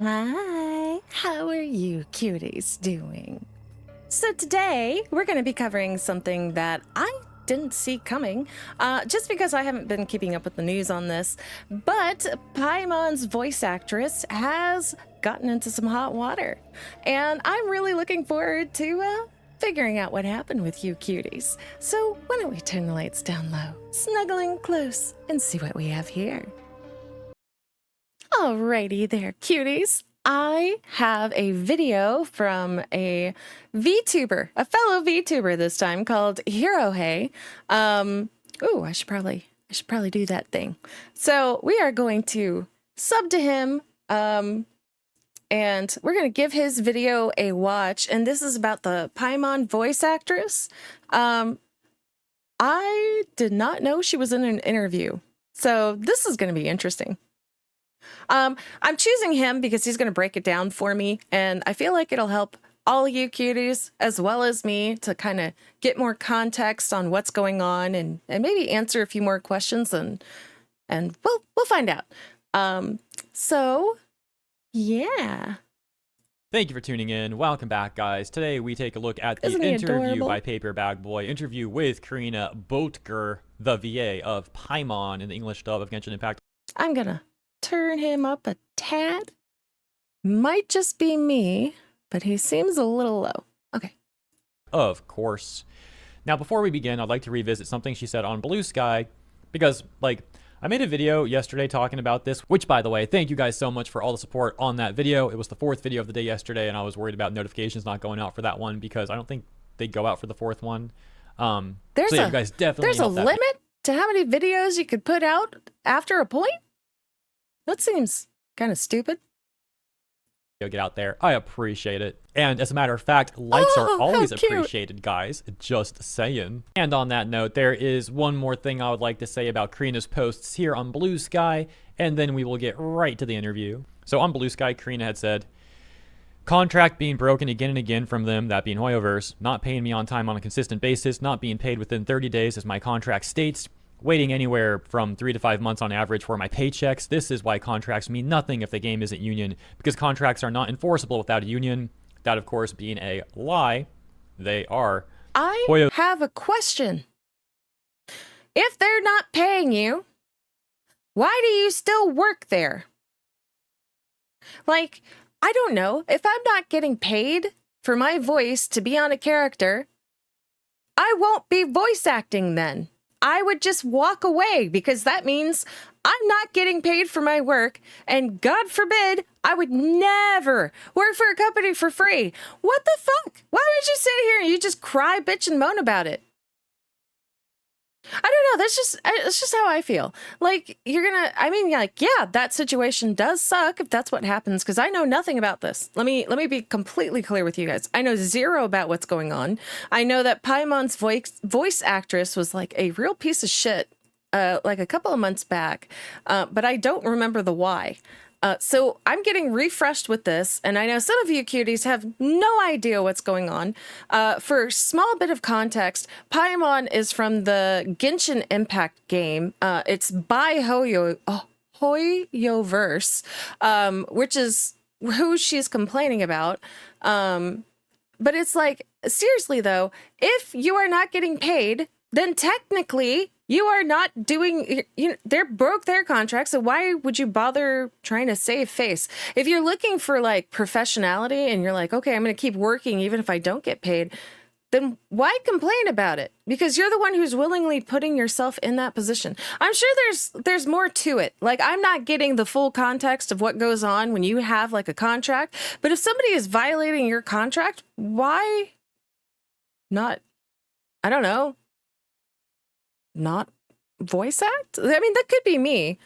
Hi, how are you cuties doing? So today we're going to be covering something that I didn't see coming, just because I haven't been keeping up with the news on this, but Paimon's voice actress has gotten into some hot water, and I'm really looking forward to figuring out what happened with you cuties. So why don't we turn the lights down low, snuggling close, and see what we have here. Alrighty there, cuties. I have a video from a VTuber, a fellow VTuber this time, called Hirohei. Ooh, I should probably do that thing. So we are going to sub to him, and we're going to give his video a watch. And this is about the Paimon voice actress. I did not know she was in an interview, so this is going to be interesting. I'm choosing him because he's going to break it down for me, and I feel like it'll help all you cuties as well as me to kind of get more context on what's going on and maybe answer a few more questions, and we'll find out. So yeah. Thank you for tuning in. Welcome back, guys. Today we take a look at the Isn't he interview adorable? by Paperbag Boy, interview with Karina Boetker, the VA of Paimon in the English dub of Genshin Impact. I'm gonna turn him up a tad. Might just be me, but he seems a little low. Okay. Of course. Now, before we begin, I'd like to revisit something she said on Blue Sky, because, I made a video yesterday talking about this, which, by the way, thank you guys so much for all the support on that video. It was the 4th video of the day yesterday, and I was worried about notifications not going out for that one because I don't think they go out for the 4th one. You guys definitely there's a limit to how many videos you could put out after a point? That seems kind of stupid. Get out there. I appreciate it. And as a matter of fact, likes are always appreciated, guys. Just saying. And on that note, there is one more thing I would like to say about Karina's posts here on Blue Sky, and then we will get right to the interview. So on Blue Sky, Karina had said, contract being broken again and again from them, that being Hoyoverse, not paying me on time on a consistent basis, not being paid within 30 days as my contract states, waiting anywhere from 3 to 5 months on average for my paychecks. This is why contracts mean nothing if the game isn't union, because contracts are not enforceable without a union. That, of course, being a lie. They are. I have a question. If they're not paying you, why do you still work there? Like, I don't know. If I'm not getting paid for my voice to be on a character, I won't be voice acting then. I would just walk away because that means I'm not getting paid for my work, and God forbid I would never work for a company for free. What the fuck? Why would you sit here and you just cry, bitch, and moan about it? I don't know. It's just how I feel. Like, yeah, that situation does suck if that's what happens, because I know nothing about this. Let me be completely clear with you guys. I know zero about what's going on. I know that Paimon's voice actress was like a real piece of shit, like a couple of months back, but I don't remember the why. So I'm getting refreshed with this, and I know some of you cuties have no idea what's going on. For a small bit of context, Paimon is from the Genshin Impact game. It's by Hoyoverse, which is who she's complaining about. But it's like, seriously though, if you are not getting paid, then technically you are not doing, they're broke their contract, so why would you bother trying to save face? If you're looking for like professionality and you're like, okay, I'm going to keep working even if I don't get paid, then why complain about it? Because you're the one who's willingly putting yourself in that position. I'm sure there's more to it. Like, I'm not getting the full context of what goes on when you have like a contract, but if somebody is violating your contract, why not, I don't know, not voice act? I mean, that could be me.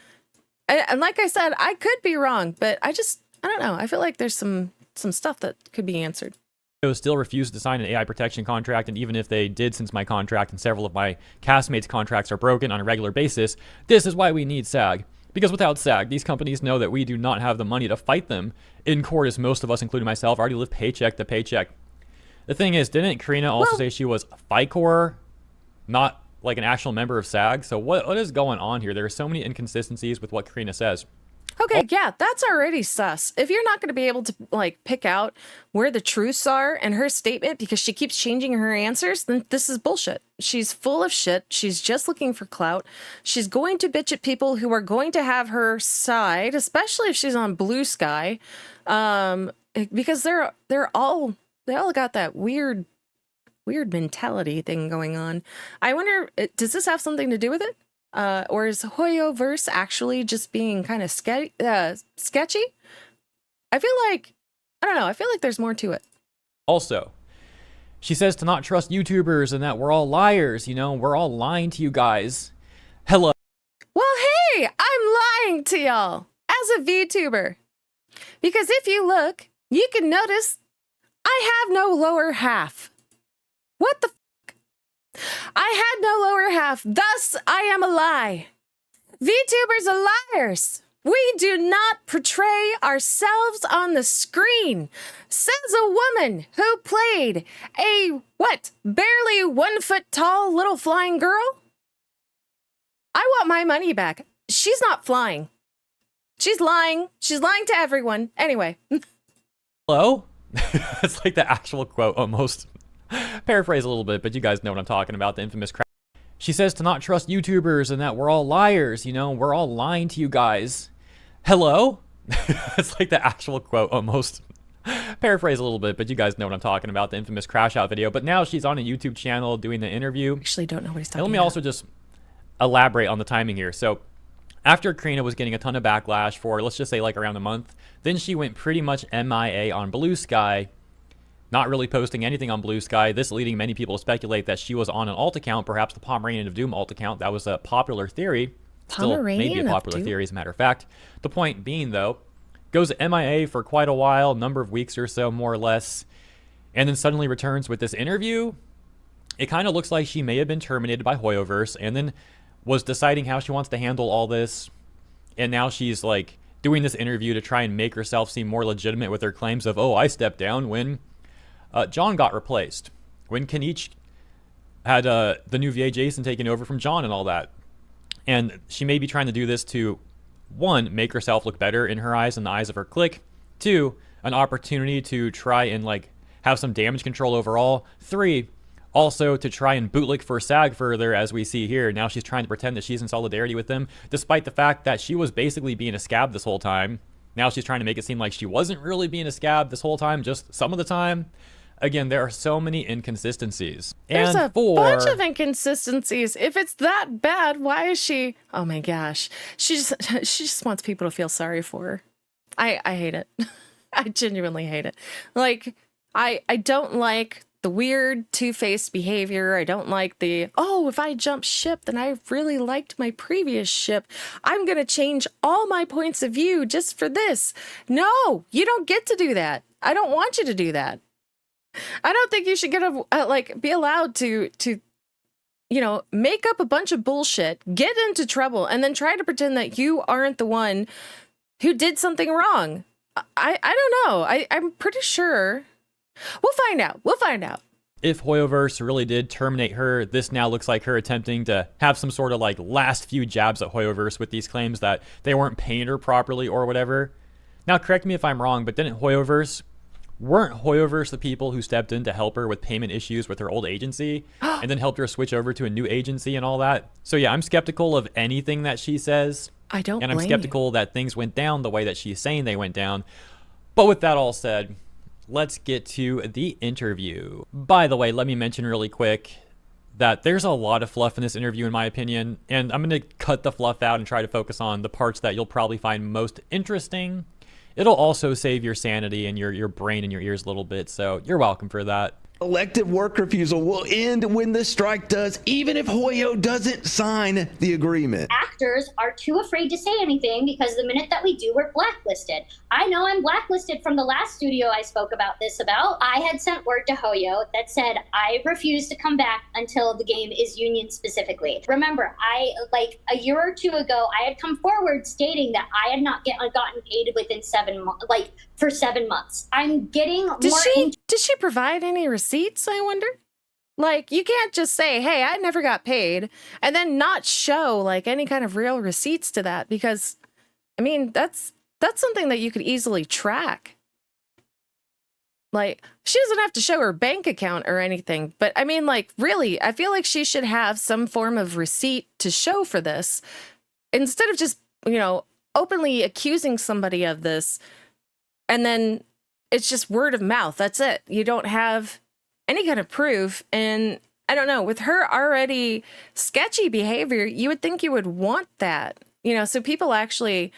And like I said, I could be wrong, but I don't know. I feel like there's some stuff that could be answered. Still refused to sign an AI protection contract, and even if they did, since my contract and several of my castmates' contracts are broken on a regular basis, this is why we need SAG. Because without SAG, these companies know that we do not have the money to fight them in court, as most of us, including myself, already live paycheck to paycheck. The thing is, didn't Karina also say she was FICOR, not like an actual member of SAG? So what is going on here? There are so many inconsistencies with what Karina says. Okay, yeah, that's already sus. If you're not going to be able to, like, pick out where the truths are in her statement because she keeps changing her answers, then this is bullshit. She's full of shit. She's just looking for clout. She's going to bitch at people who are going to have her side, especially if she's on Blue Sky, because they all got that weird mentality thing going on. I wonder, does this have something to do with it? Or is Hoyoverse actually just being kind of sketchy? I feel like, I don't know, I feel like there's more to it. Also, she says to not trust YouTubers and that we're all liars, you know, we're all lying to you guys. Hello. Well, hey, I'm lying to y'all as a VTuber. Because if you look, you can notice I have no lower half. What the I had no lower half, thus I am a lie. VTubers are liars. We do not portray ourselves on the screen, says a woman who played a, barely 1 foot tall little flying girl? I want my money back. She's not flying. She's lying. She's lying to everyone. Anyway. Hello? It's like the actual quote almost. Paraphrase a little bit, but you guys know what I'm talking about, the infamous crap. She says to not trust YouTubers and that we're all liars, you know, we're all lying to you guys. Hello? It's like the actual quote almost. Paraphrase a little bit, but you guys know what I'm talking about, the infamous crash out video. But now she's on a YouTube channel doing the interview. Actually don't know what he's talking about. Let me about. also just elaborate on the timing here. So after Karina was getting a ton of backlash for, let's just say like around a month, then she went pretty much MIA on Blue Sky, not really posting anything on Blue Sky, this leading many people to speculate that she was on an alt account, perhaps the Pomeranian of Doom alt account. That was a popular theory. Still maybe a popular theory, as a matter of fact. The point being, though, goes MIA for quite a while, number of weeks or so, more or less, and then suddenly returns with this interview. It kind of looks like she may have been terminated by Hoyoverse, and then was deciding how she wants to handle all this, and now she's, like, doing this interview to try and make herself seem more legitimate with her claims of, oh, I stepped down when John got replaced, when Kinich had the new VA Jason taken over from John and all that. And she may be trying to do this to, 1, make herself look better in her eyes and the eyes of her clique. 2, an opportunity to try and like have some damage control overall. 3, also to try and bootlick for SAG further, as we see here. Now she's trying to pretend that she's in solidarity with them, despite the fact that she was basically being a scab this whole time. Now she's trying to make it seem like she wasn't really being a scab this whole time, just some of the time. Again, there are so many inconsistencies. There's a bunch of inconsistencies. If it's that bad, why is she... Oh my gosh. She just wants people to feel sorry for her. I hate it. I genuinely hate it. Like, I don't like the weird two-faced behavior. I don't like the, oh, if I jump ship, then I really liked my previous ship. I'm going to change all my points of view just for this. No, you don't get to do that. I don't want you to do that. I don't think you should get be allowed to make up a bunch of bullshit, get into trouble, and then try to pretend that you aren't the one who did something wrong. I don't know. I'm pretty sure. We'll find out. We'll find out. If Hoyoverse really did terminate her, this now looks like her attempting to have some sort of like last few jabs at Hoyoverse with these claims that they weren't paying her properly or whatever. Now, correct me if I'm wrong, but weren't Hoyoverse the people who stepped in to help her with payment issues with her old agency and then helped her switch over to a new agency and all that? So yeah, I'm skeptical of anything that she says. I don't blame And I'm skeptical that things went down the way that she's saying they went down. But with that all said, let's get to the interview. By the way, let me mention really quick that there's a lot of fluff in this interview, in my opinion, and I'm going to cut the fluff out and try to focus on the parts that you'll probably find most interesting. It'll also save your sanity and your brain and your ears a little bit, so you're welcome for that. Elective work refusal will end when the strike does, even if Hoyo doesn't sign the agreement. Actors are too afraid to say anything because the minute that we do, we're blacklisted. I know I'm blacklisted from the last studio I spoke about this about. I had sent word to Hoyo that said I refuse to come back until the game is union specifically. Remember, a year or two ago, I had come forward stating that I had not gotten paid within 7 months, for 7 months. I'm getting Did she provide any receipts, I wonder? Like, you can't just say, hey, I never got paid, and then not show, like, any kind of real receipts to that, because I mean, that's something that you could easily track. Like, she doesn't have to show her bank account or anything, but I mean, like, really, I feel like she should have some form of receipt to show for this instead of just, openly accusing somebody of this and then it's just word of mouth. That's it. You don't have any kind of proof. And I don't know, with her already sketchy behavior, you would think you would want that, so people actually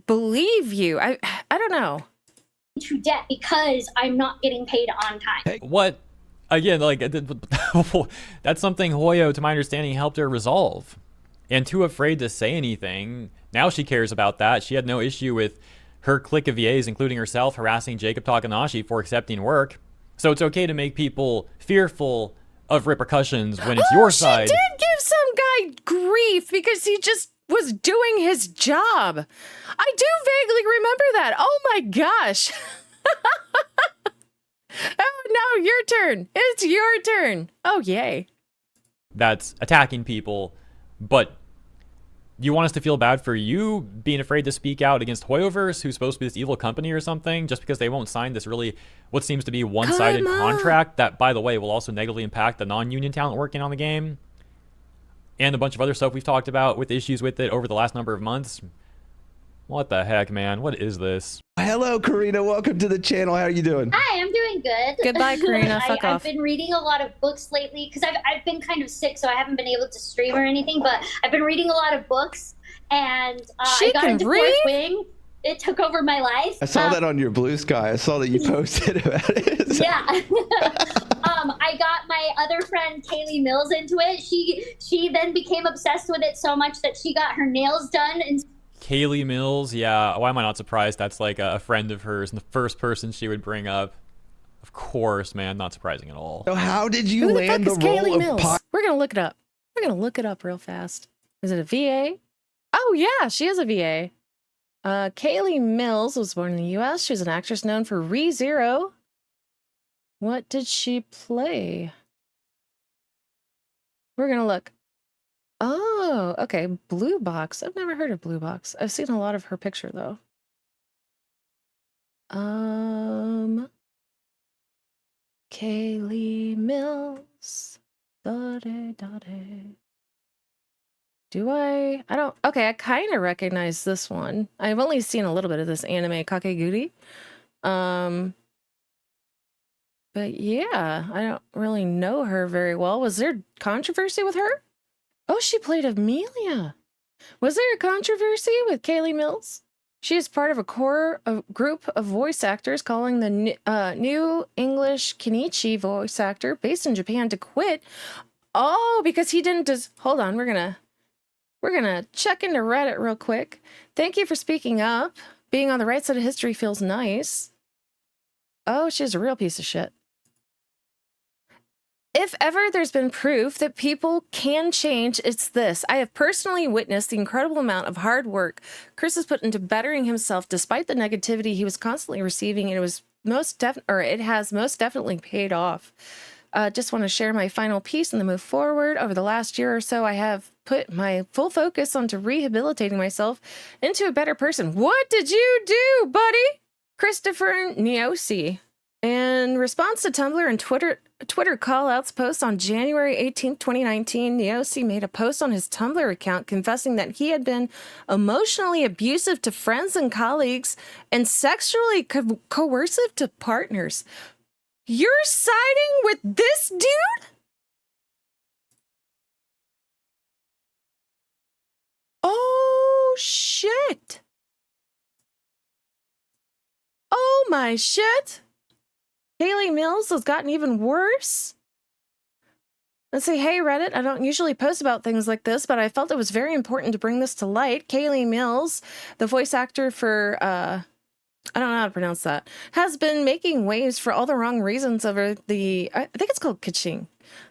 believe you. I don't know. To debt because I'm not getting paid on time. What? Again, like, that's something Hoyo, to my understanding, helped her resolve. And too afraid to say anything. Now she cares about that. She had no issue with her clique of VAs, including herself, harassing Jacob Takanashi for accepting work. So it's okay to make people fearful of repercussions when it's your side. She did give some guy grief because he just was doing his job. I do vaguely remember that. Oh my gosh. Oh no, your turn. It's your turn. Oh yay. That's attacking people, but you want us to feel bad for you being afraid to speak out against Hoyoverse, who's supposed to be this evil company or something, just because they won't sign this really, what seems to be one-sided contract that, by the way, will also negatively impact the non-union talent working on the game, and a bunch of other stuff we've talked about with issues with it over the last number of months. What the heck, man? What is this? Hello, Karina. Welcome to the channel. How are you doing? Hi, I'm doing good. Goodbye, Karina. Fuck off. I've been reading a lot of books lately because I've been kind of sick, so I haven't been able to stream or anything, but I've been reading a lot of books, and I got into Fourth Wing. It took over my life. I saw that on your Blue Sky. I saw that you posted about it. Yeah. I got my other friend Kaylee Mills into it. She then became obsessed with it so much that she got her nails done. And Kaylee Mills, yeah. Why am I not surprised? That's like a friend of hers and the first person she would bring up. Of course, man. Not surprising at all. So how did you Who land the fuck is role Kaylee of Mills? We're going to look it up. We're going to look it up real fast. Is it a VA? Oh, yeah, she is a VA. Kaylee Mills was born in the U.S. She was an actress known for ReZero. What did she play? We're going to look. Oh, okay. Blue Box. I've never heard of Blue Box. I've seen a lot of her picture, though. Kaylee Mills. Do I don't. Okay, I kind of recognize this one. I've only seen a little bit of this anime, Kakeguri. But yeah, I don't really know her very well. Was there controversy with her? Oh, she played Amelia. Was there a controversy with Kaylee Mills? She is part of a group of voice actors calling the new English Kinich voice actor based in Japan to quit. Oh, because he didn't hold on, we're gonna check into Reddit real quick. Thank you for speaking up. Being on the right side of history feels nice. Oh, she's a real piece of shit. If ever there's been proof that people can change, it's this. I have personally witnessed the incredible amount of hard work Chris has put into bettering himself despite the negativity he was constantly receiving, and it has most definitely paid off. Just want to share my final piece and then move forward. Over the last year or so, I have put my full focus onto rehabilitating myself into a better person. What did you do, buddy? Christopher Neosi. In response to Tumblr and Twitter call-outs post on January 18th, 2019, Neosi made a post on his Tumblr account confessing that he had been emotionally abusive to friends and colleagues and sexually coercive to partners. You're siding with this dude? Oh, shit. Oh, my shit. Kaylee Mills has gotten even worse. Let's see, hey Reddit, I don't usually post about things like this, but I felt it was very important to bring this to light. Kaylee Mills, the voice actor for, I don't know how to pronounce that, has been making waves for all the wrong reasons over the, I think it's called Kiching.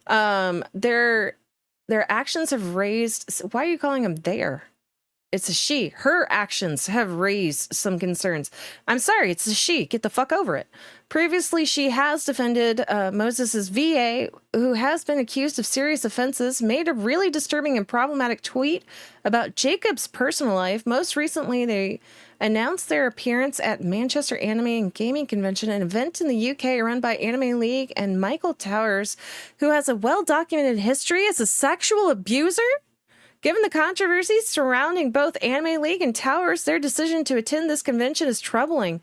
Their actions have raised, why are you calling them there? It's a she. Her actions have raised some concerns. I'm sorry, it's a she. Get the fuck over it. Previously, she has defended Moses' VA, who has been accused of serious offenses, made a really disturbing and problematic tweet about Jacob's personal life. Most recently, they announced their appearance at Manchester Anime and Gaming Convention, an event in the UK run by Anime League, and Michael Towers, who has a well-documented history as a sexual abuser. Given the controversies surrounding both Anime League and Towers, their decision to attend this convention is troubling.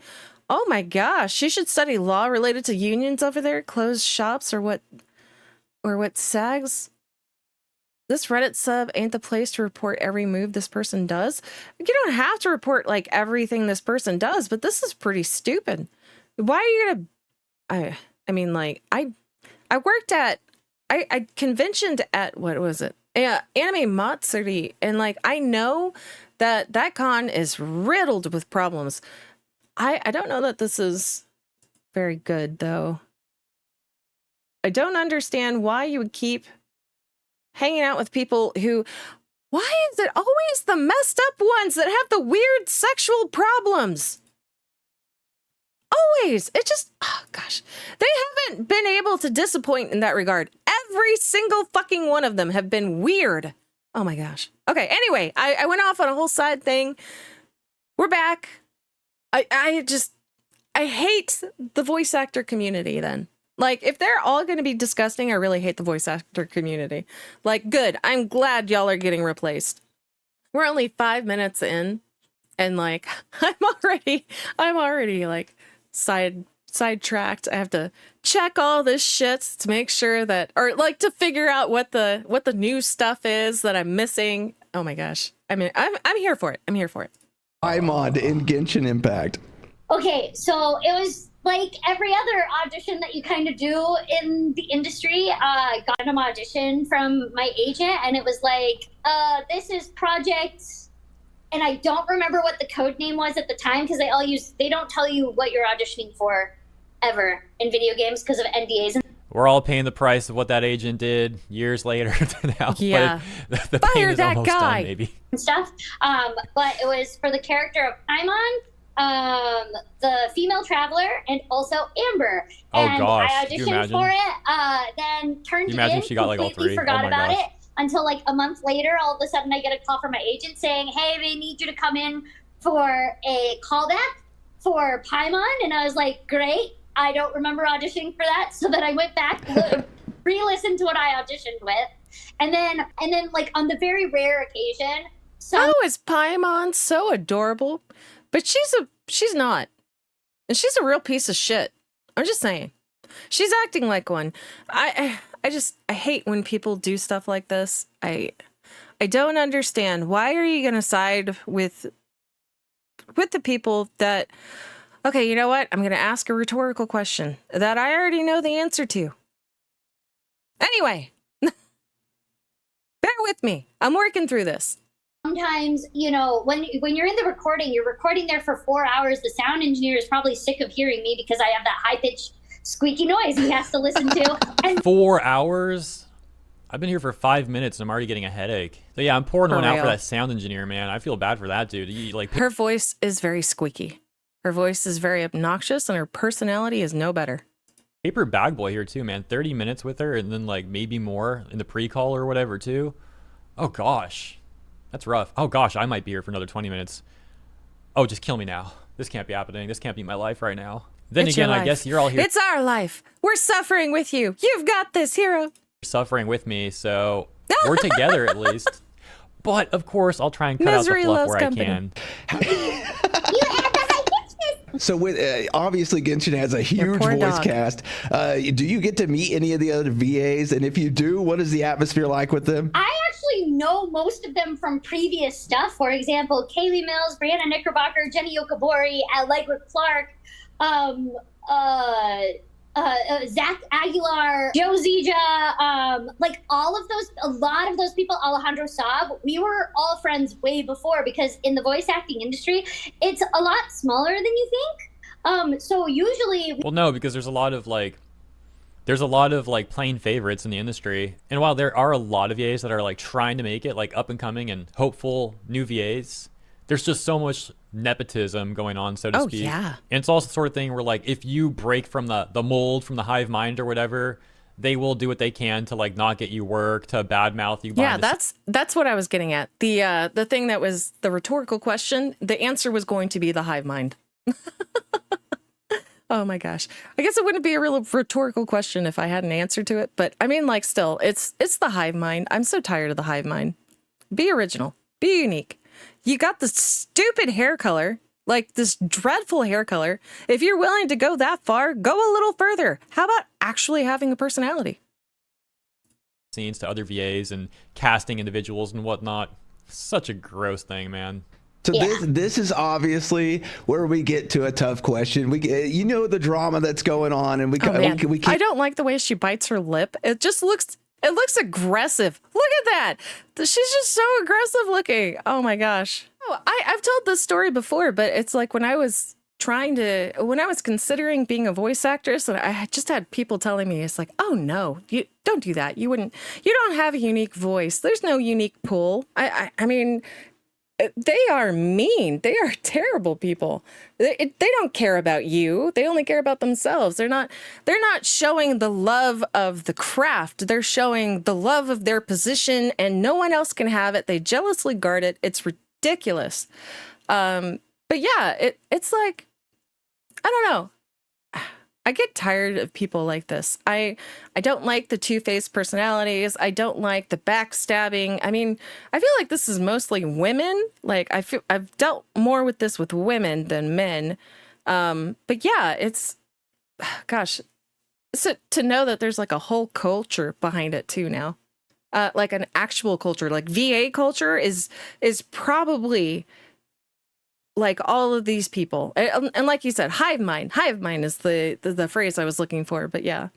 Oh my gosh, she should study law related to unions over there, closed shops, or what sags. This Reddit sub ain't the place to report every move this person does. You don't have to report like everything this person does, but this is pretty stupid. Why are you gonna? I mean, like I worked at I conventioned at what was it? Anime Matsuri, and like I know that con is riddled with problems. I don't know that this is very good, though. I don't understand why you would keep hanging out with people who... Why is it always the messed up ones that have the weird sexual problems? Always! It just... Oh, gosh. They haven't been able to disappoint in that regard. Every single fucking one of them have been weird. Oh, my gosh. Okay, anyway, I went off on a whole side thing. We're back. I hate the voice actor community then. Like, if they're all going to be disgusting, I really hate the voice actor community. Like, good. I'm glad y'all are getting replaced. We're only 5 minutes in, and like, I'm already like sidetracked. I have to check all this shit to make sure that, or like to figure out what the new stuff is that I'm missing. Oh my gosh. I mean, I'm here for it. I'm here for it. Paimon in Genshin Impact. Okay, so it was like every other audition that you kind of do in the industry. I got an audition from my agent, and it was like, this is project, and I don't remember what the code name was at the time because they don't tell you what you're auditioning for ever in video games because of NDAs. We're all paying the price of what that agent did years later now. Yeah. But the pain is almost done, maybe. And stuff. But it was for the character of Paimon, the female traveler, and also Amber. And gosh. I auditioned for it, then turned it in, she got like all completely three? forgot about gosh. it, until like a month later, all of a sudden I get a call from my agent saying, hey, they need you to come in for a callback for Paimon. And I was like, great. I don't remember auditioning for that. So then I went back, re-listened to what I auditioned with. And then like on the very rare occasion. Is Paimon so adorable? But she's not. And she's a real piece of shit. I'm just saying. She's acting like one. I hate when people do stuff like this. I don't understand. Why are you gonna side with the people that... Okay, you know what? I'm going to ask a rhetorical question that I already know the answer to. Anyway, bear with me. I'm working through this. Sometimes, you know, when you're in the recording, you're recording there for 4 hours. The sound engineer is probably sick of hearing me because I have that high-pitched squeaky noise he has to listen to. And 4 hours? I've been here for 5 minutes and I'm already getting a headache. So yeah, I'm pouring one out for that sound engineer, man. I feel bad for that dude. Her voice is very squeaky. Her voice is very obnoxious, and her personality is no better. Paper Bag Boy here too, man. 30 minutes with her, and then like maybe more in the pre-call or whatever too. Oh gosh, that's rough. Oh gosh, I might be here for another 20 minutes. Oh, just kill me now. This can't be happening. This can't be my life right now. Then it's again, I guess you're all here. It's our life. We're suffering with you. You've got this, hero. You're suffering with me, so we're together at least. But of course, I'll try and cut Misery out the fluff loves where company. I can. So with obviously Genshin has a huge voice cast. Do you get to meet any of the other VAs? And if you do, what is the atmosphere like with them? I actually know most of them from previous stuff. For example, Kaylee Mills, Brianna Knickerbocker, Jenny Yokobori, Allegra Clark, Zach Aguilar, Joe Zija, like all of those, a lot of those people, Alejandro Saab, we were all friends way before because in the voice acting industry, it's a lot smaller than you think. So usually... Well, no, because there's a lot of there's a lot of like plain favorites in the industry. And while there are a lot of VAs that are like trying to make it, like up and coming and hopeful new VAs, there's just so much nepotism going on, so to speak. Yeah. And it's also the sort of thing where like if you break from the mold, from the hive mind or whatever, they will do what they can to like not get you work, to badmouth you. Yeah, that's what I was getting at. The thing that was the rhetorical question, the answer was going to be the hive mind. Oh my gosh. I guess it wouldn't be a real rhetorical question if I had an answer to it, but I mean, like, still, it's the hive mind. I'm so tired of the hive mind. Be original. Be unique. You got this stupid hair color, like this dreadful hair color. If you're willing to go that far, go a little further. How about actually having a personality? Scenes to other VAs and casting individuals and whatnot. Such a gross thing, man. So this is obviously where we get to a tough question. You know the drama that's going on, and we I don't like the way she bites her lip. It just looks aggressive. Look at that. She's just so aggressive looking. Oh my gosh. Oh, I've told this story before, but it's like when I was considering being a voice actress, and I just had people telling me, it's like, oh no, you don't do that. You don't have a unique voice. There's no unique pull. I mean, they are mean. They are terrible people. They don't care about you. They only care about themselves. They're not showing the love of the craft. They're showing the love of their position, and no one else can have it. They jealously guard it. It's ridiculous. But yeah, it's like, I don't know. I get tired of people like this. I don't like the two-faced personalities. I don't like the backstabbing. I mean, I feel like this is mostly women. Like I've dealt more with this with women than men. But yeah, gosh, so to know that there's like a whole culture behind it too now. Like an actual culture, like VA culture is probably like all of these people, and like you said, hive mind is the phrase I was looking for. But yeah,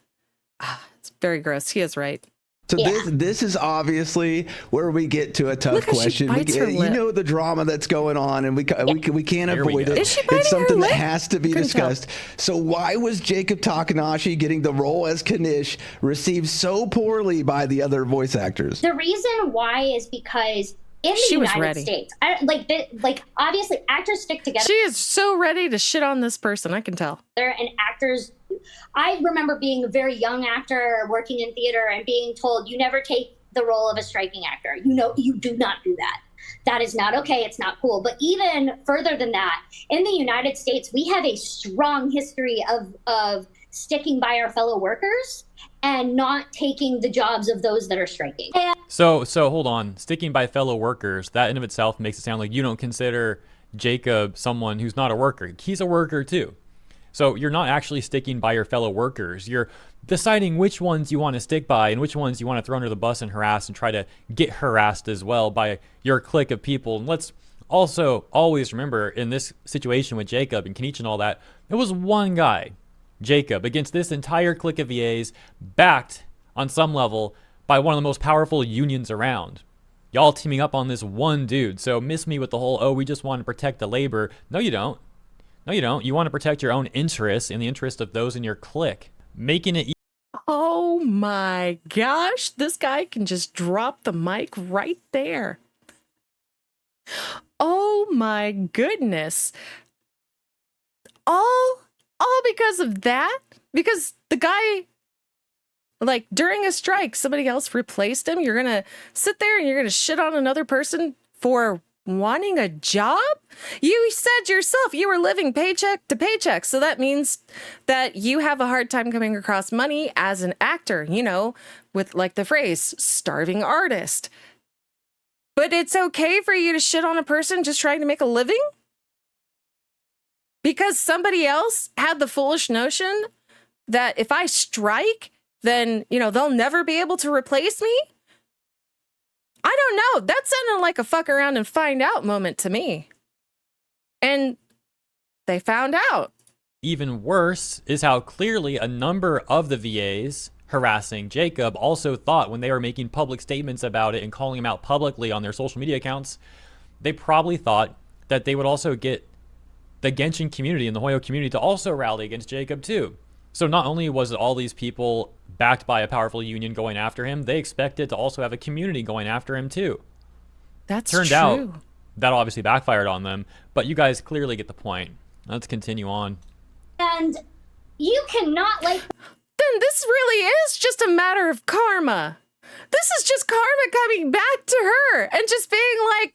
it's very gross. He is right. So this is obviously where we get to a tough question. You know the drama that's going on, and we can't avoid it. It's something that has to be discussed. So why was Jacob Takanashi getting the role as Kinich received so poorly by the other voice actors? The reason why is because in the United States, obviously actors stick together. She is so ready to shit on this person. I can tell. And actors, I remember being a very young actor working in theater and being told, you never take the role of a striking actor. You do not do that. That is not okay. It's not cool. But even further than that, in the United States, we have a strong history of sticking by our fellow workers and not taking the jobs of those that are striking. So hold on. Sticking by fellow workers, that in of itself makes it sound like you don't consider Jacob someone who's not a worker. He's a worker too. So you're not actually sticking by your fellow workers. You're deciding which ones you want to stick by and which ones you want to throw under the bus and harass and try to get harassed as well by your clique of people. And let's also always remember, in this situation with Jacob and Kinich and all that, it was one guy, Jacob, against this entire clique of VAs, backed on some level by one of the most powerful unions around. Y'all teaming up on this one dude. So miss me with the whole, oh, we just want to protect the labor. No, you don't. No, you don't. You want to protect your own interests and the interest of those in your clique. Making it. Oh my gosh. This guy can just drop the mic right there. Oh my goodness. All because of that? Because the guy, like, during a strike, somebody else replaced him. You're going to sit there and you're going to shit on another person for wanting a job? You said yourself you were living paycheck to paycheck. So that means that you have a hard time coming across money as an actor, with like the phrase starving artist. But it's okay for you to shit on a person just trying to make a living? Because somebody else had the foolish notion that if I strike, then, they'll never be able to replace me? I don't know. That sounded like a fuck around and find out moment to me. And they found out. Even worse is how clearly a number of the VAs harassing Jacob also thought, when they were making public statements about it and calling him out publicly on their social media accounts, they probably thought that they would also get the Genshin community and the Hoyo community to also rally against Jacob too. So not only was it all these people backed by a powerful union going after him, they expected to also have a community going after him too. That's Turned true. out that obviously backfired on them, but you guys clearly get the point. Let's continue on. And you cannot like... Then this really is just a matter of karma. This is just karma coming back to her and just being like,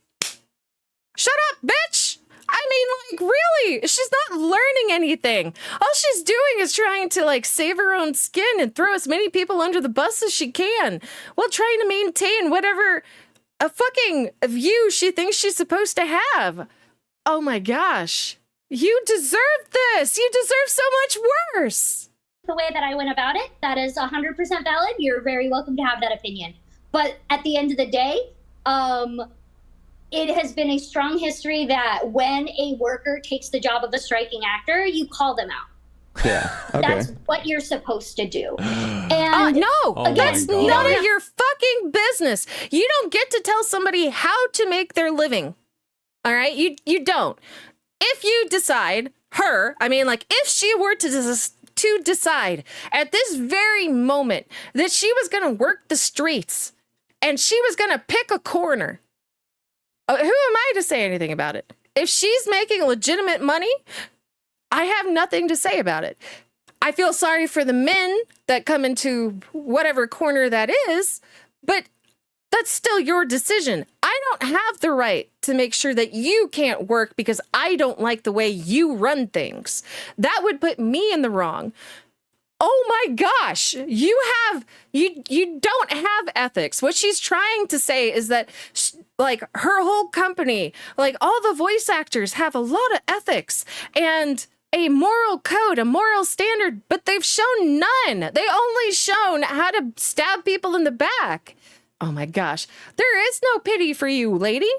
shut up, bitch! I mean, like, really, she's not learning anything. All she's doing is trying to, like, save her own skin and throw as many people under the bus as she can while trying to maintain whatever a fucking view she thinks she's supposed to have. Oh my gosh. You deserve this. You deserve so much worse. The way that I went about it, that is 100% valid. You're very welcome to have that opinion. But at the end of the day, it has been a strong history that when a worker takes the job of a striking actor, you call them out. Yeah, okay. That's what you're supposed to do. And no, that's none of your fucking business. You don't get to tell somebody how to make their living. All right? You don't. If you decide, if she were to decide at this very moment that she was going to work the streets and she was going to pick a corner, who am I to say anything about it? If she's making legitimate money, I have nothing to say about it. I feel sorry for the men that come into whatever corner that is, but that's still your decision. I don't have the right to make sure that you can't work because I don't like the way you run things. That would put me in the wrong. Oh my gosh, you don't have ethics. What she's trying to say is that like her whole company, like all the voice actors have a lot of ethics and a moral code, a moral standard, but they've shown none. They only shown how to stab people in the back. Oh my gosh, there is no pity for you, lady.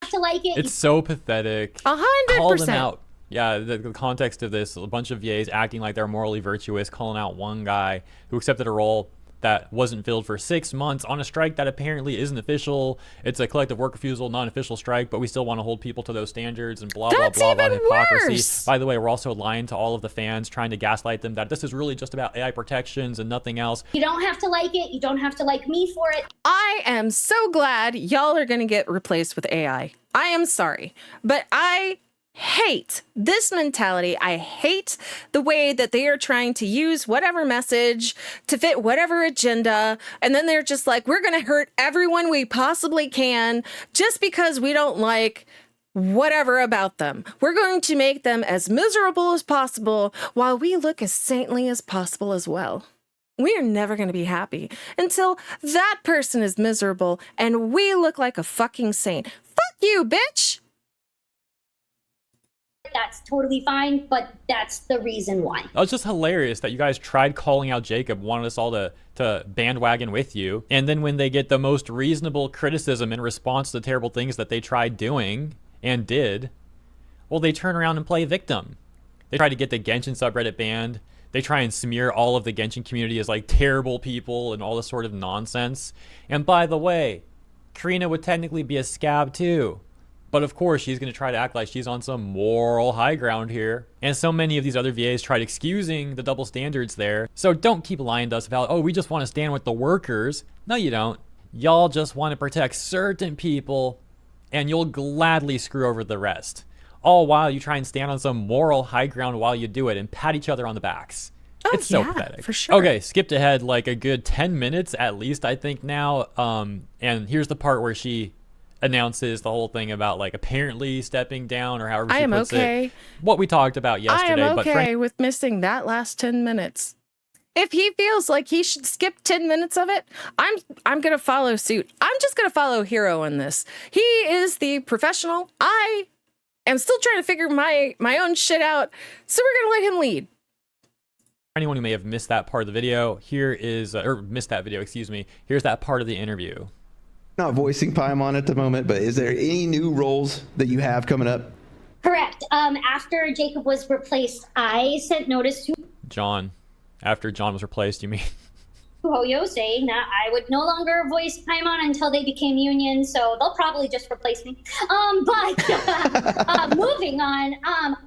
To like it. It's so pathetic. 100%. Call them out. Yeah, the context of this, a bunch of VAs acting like they're morally virtuous, calling out one guy who accepted a role that wasn't filled for 6 months on a strike that apparently isn't official. It's a collective work refusal, non-official strike, but we still want to hold people to those standards and blah, blah, blah, blah, hypocrisy. Worse. By the way, we're also lying to all of the fans, trying to gaslight them that this is really just about AI protections and nothing else. You don't have to like it. You don't have to like me for it. I am so glad y'all are going to get replaced with AI. I am sorry, but I hate this mentality. I hate the way that they are trying to use whatever message to fit whatever agenda. And then they're just like, we're going to hurt everyone we possibly can just because we don't like whatever about them. We're going to make them as miserable as possible while we look as saintly as possible as well. We are never going to be happy until that person is miserable and we look like a fucking saint. Fuck you, bitch. That's totally fine, but that's the reason why. That was just hilarious that you guys tried calling out Jacob, wanted us all to bandwagon with you, and then when they get the most reasonable criticism in response to the terrible things that they tried doing and did, well, they turn around and play victim. They try to get the Genshin subreddit banned. They try and smear all of the Genshin community as like terrible people and all this sort of nonsense. And by the way, Karina would technically be a scab too. But of course, she's going to try to act like she's on some moral high ground here. And so many of these other VAs tried excusing the double standards there. So don't keep lying to us about, oh, we just want to stand with the workers. No, you don't. Y'all just want to protect certain people, and you'll gladly screw over the rest. All while you try and stand on some moral high ground while you do it and pat each other on the backs. Oh, it's so yeah, pathetic. For sure. Okay, skipped ahead like a good 10 minutes at least, I think now. And here's the part where she announces the whole thing about like apparently stepping down or however she puts it. What we talked about yesterday. I am okay with missing that last 10 minutes. If he feels like he should skip 10 minutes of it, I'm going to follow suit. I'm just going to follow Hero in this. He is the professional. I am still trying to figure my own shit out. So we're going to let him lead. Anyone who may have missed that part of the video, here is, or missed that video, excuse me, here's that part of the interview. Not voicing Paimon at the moment, but is there any new roles that you have coming up? Correct. After Jacob was replaced, I sent notice to John. After John was replaced, you mean? Hoyo saying that I would no longer voice Paimon until they became union, so they'll probably just replace me. But moving on,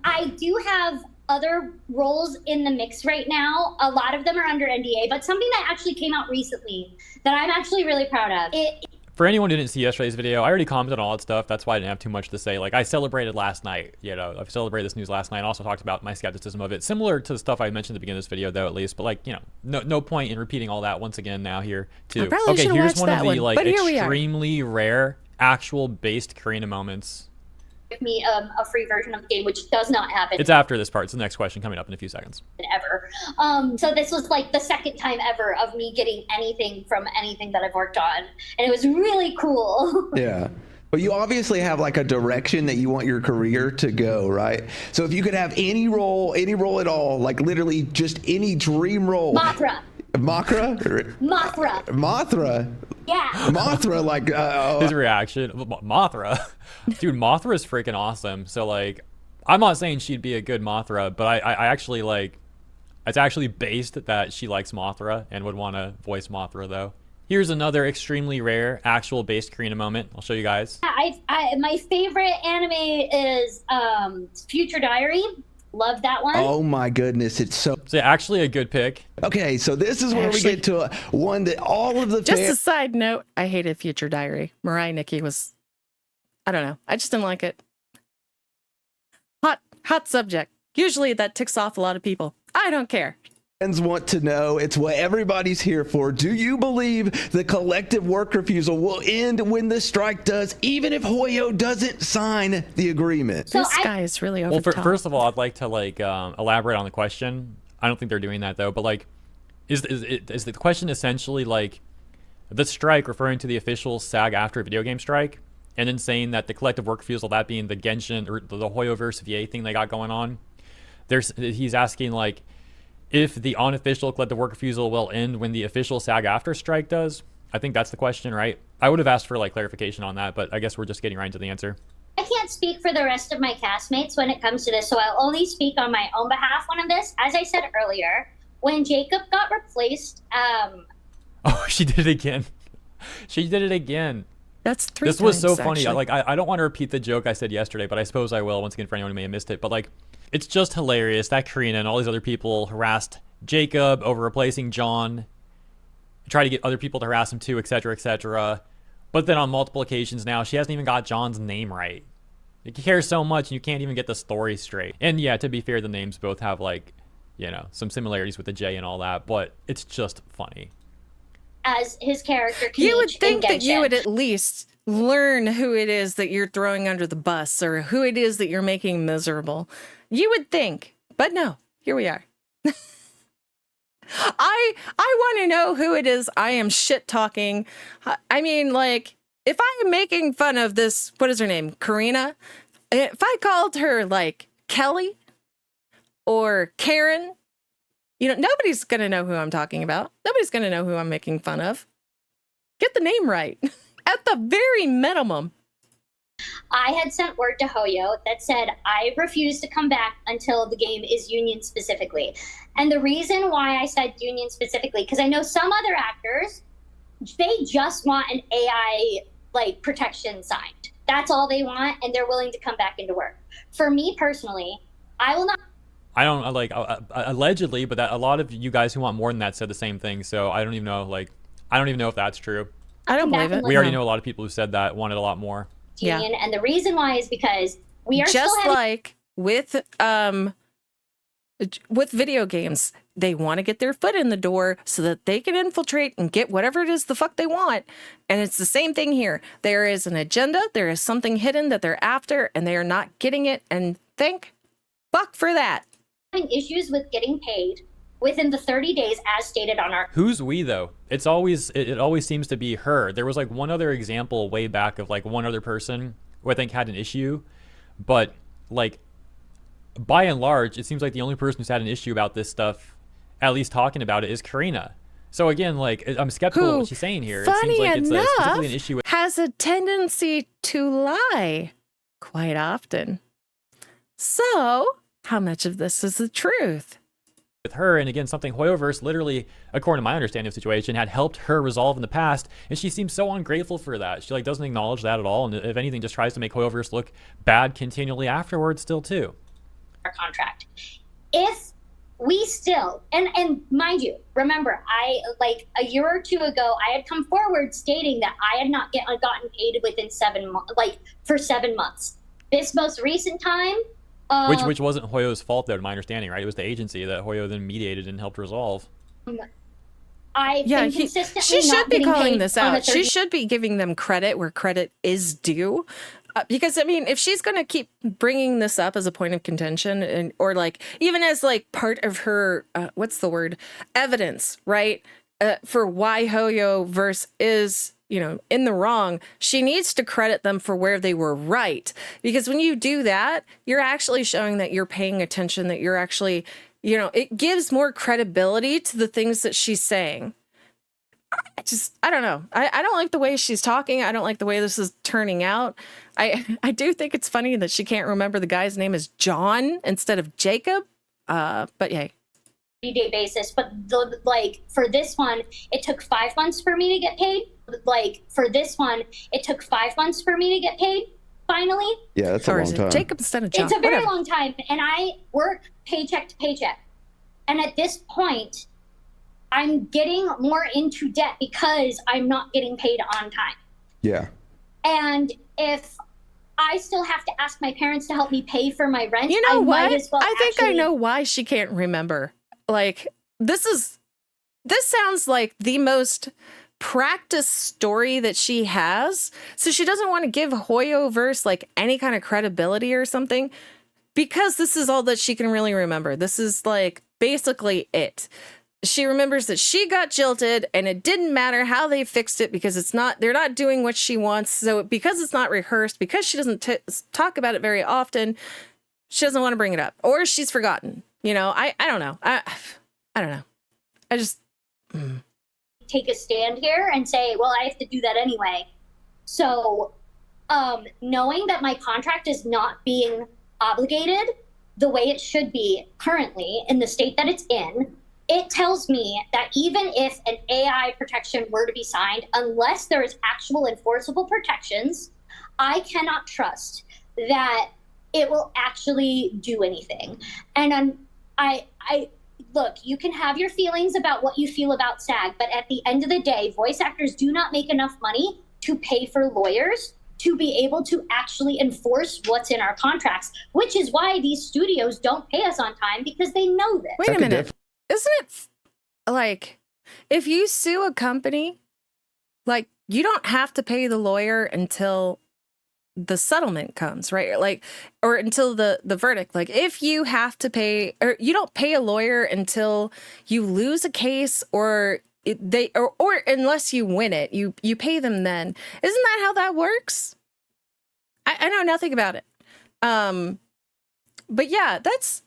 I do have other roles in the mix right now. A lot of them are under NDA, but something that actually came out recently that I'm actually really proud of. For anyone who didn't see yesterday's video, I already commented on all that stuff. That's why I didn't have too much to say. Like, I celebrated last night. You know, I've celebrated this news last night. I also talked about my skepticism of it. Similar to the stuff I mentioned at the beginning of this video, though, at least. But, like, you know, no point in repeating all that once again now here, too. Okay, here's one of the, like, extremely rare actual based Karina moments. Give me a free version of the game, which does not happen. It's after this part. It's the next question coming up in a few seconds. Ever. So this was like the second time ever of me getting anything from anything that I've worked on, and it was really cool. Yeah. But you obviously have like a direction that you want your career to go, right? So if you could have any role at all, like literally just any dream role. Mothra. Yeah. Mothra, like his reaction. Mothra. Dude, Mothra is freaking awesome. So like, I'm not saying she'd be a good Mothra, but I actually like, it's actually based that she likes Mothra and would want to voice Mothra though. Here's another extremely rare actual based Karina moment. I'll show you guys. My favorite anime is Future Diary. Love that one. Oh my goodness, it's so actually a good pick. Okay, so this is where we get to one that all of the just a side note, I hated Future Diary. Mirai Nikki was, I don't know, I just didn't like it. Hot subject. Usually that ticks off a lot of people. I don't care. Fans want to know, it's what everybody's here for. Do you believe the collective work refusal will end when the strike does, even if Hoyo doesn't sign the agreement? So this guy is really over the top. First of all, I'd like to like elaborate on the question. I don't think they're doing that though, but like, is the question essentially like the strike referring to the official SAG-AFTRA video game strike, and then saying that the collective work refusal, that being the Genshin or the Hoyoverse VA thing they got going on? He's asking like, if the unofficial collective work refusal will end when the official SAG-AFTRA strike does. I think that's the question, right? I would have asked for like clarification on that, but I guess we're just getting right into the answer. I can't speak for the rest of my castmates when it comes to this, so I'll only speak on my own behalf on this. As I said earlier, when Jacob got replaced, Oh, she did it again. She did it again. That's 3 times, this was so actually. funny. I don't want to repeat the joke I said yesterday, but I suppose I will once again for anyone who may have missed it. But like, it's just hilarious that Karina and all these other people harassed Jacob over replacing John, try to get other people to harass him too, etc., etc. But then on multiple occasions now, she hasn't even got John's name right. You care so much and you can't even get the story straight. And yeah, to be fair, the names both have like, you know, some similarities with the J and all that, but it's just funny. As his character, Kinich, you would think that you would at least learn who it is that you're throwing under the bus or who it is that you're making miserable. You would think, but no, here we are. I want to know who it is I am shit talking. I mean, like, if I am making fun of this, what is her name? Karina? If I called her like Kelly or Karen, you know, nobody's going to know who I'm talking about. Nobody's going to know who I'm making fun of. Get the name right. At the very minimum. I had sent word to Hoyo that said, I refuse to come back until the game is union specifically. And the reason why I said union specifically, because I know some other actors, they just want an AI like protection signed. That's all they want, and they're willing to come back into work. For me personally, I will not. I don't like allegedly, but that a lot of you guys who want more than that said the same thing. So I don't even know. Like, I don't even know if that's true. I don't believe it. We already know a lot of people who said that wanted a lot more. Union, yeah. And the reason why is because we are just still like with video games. They want to get their foot in the door so that they can infiltrate and get whatever it is the fuck they want. And it's the same thing here. There is an agenda. There is something hidden that they're after, and they are not getting it. And thank fuck for that. Having issues with getting paid within the 30 days as stated on our... Who's we, though? It's always, it always seems to be her. There was like one other example way back of like one other person who I think had an issue, but like by and large, it seems like the only person who's had an issue about this stuff, at least talking about it, is Karina. So again, like, I'm skeptical of what she's saying here. It seems like it's specifically an issue with... has a tendency to lie quite often. So how much of this is the truth? With her, and again, something Hoyoverse literally, according to my understanding of the situation, had helped her resolve in the past, and she seems so ungrateful for that. She like doesn't acknowledge that at all, and if anything, just tries to make Hoyoverse look bad continually afterwards still too. Our contract. if we still, and mind you, remember, I, like a year or two ago, I had come forward stating that I had not gotten paid within 7 months, like for 7 months. This most recent time, which wasn't Hoyo's fault, though, to my understanding, right? It was the agency that Hoyo then mediated and helped resolve. She should be calling this out. She should be giving them credit where credit is due. Because, I mean, if she's going to keep bringing this up as a point of contention or like even as like part of her, evidence, right? For why Hoyoverse is, in the wrong, she needs to credit them for where they were right. Because when you do that, you're actually showing that you're paying attention, that you're actually, it gives more credibility to the things that she's saying. I don't know. I don't like the way she's talking. I don't like the way this is turning out. I do think it's funny that she can't remember the guy's name is John instead of Jacob. But yay. 3-day basis. But for this one, it took 5 months for me to get paid. Finally. Yeah, that's a long time. Jacob instead of John. It's a very long time. And I work paycheck to paycheck. And at this point, I'm getting more into debt because I'm not getting paid on time. Yeah. And if I still have to ask my parents to help me pay for my rent, I think I know why she can't remember. Like, this sounds like the most practice story that she has. So she doesn't want to give Hoyoverse like any kind of credibility or something because this is all that she can really remember. This is like basically it. She remembers that she got jilted and it didn't matter how they fixed it because they're not doing what she wants. So because it's not rehearsed, because she doesn't talk about it very often, she doesn't want to bring it up or she's forgotten. I don't know. I don't know. I just take a stand here and say, well, I have to do that anyway. So knowing that my contract is not being obligated the way it should be currently in the state that it's in, it tells me that even if an AI protection were to be signed, unless there is actual enforceable protections, I cannot trust that it will actually do anything. And I look, you can have your feelings about what you feel about SAG, but at the end of the day, voice actors do not make enough money to pay for lawyers to be able to actually enforce what's in our contracts, which is why these studios don't pay us on time because they know this. Wait a minute. Isn't it like if you sue a company, like you don't have to pay the lawyer until the settlement comes, right? Like, or until the verdict. Like if you have to pay, or you don't pay a lawyer until you lose a case or or unless you win it, you pay them then. Isn't that how that works? I know nothing about it. But yeah, that's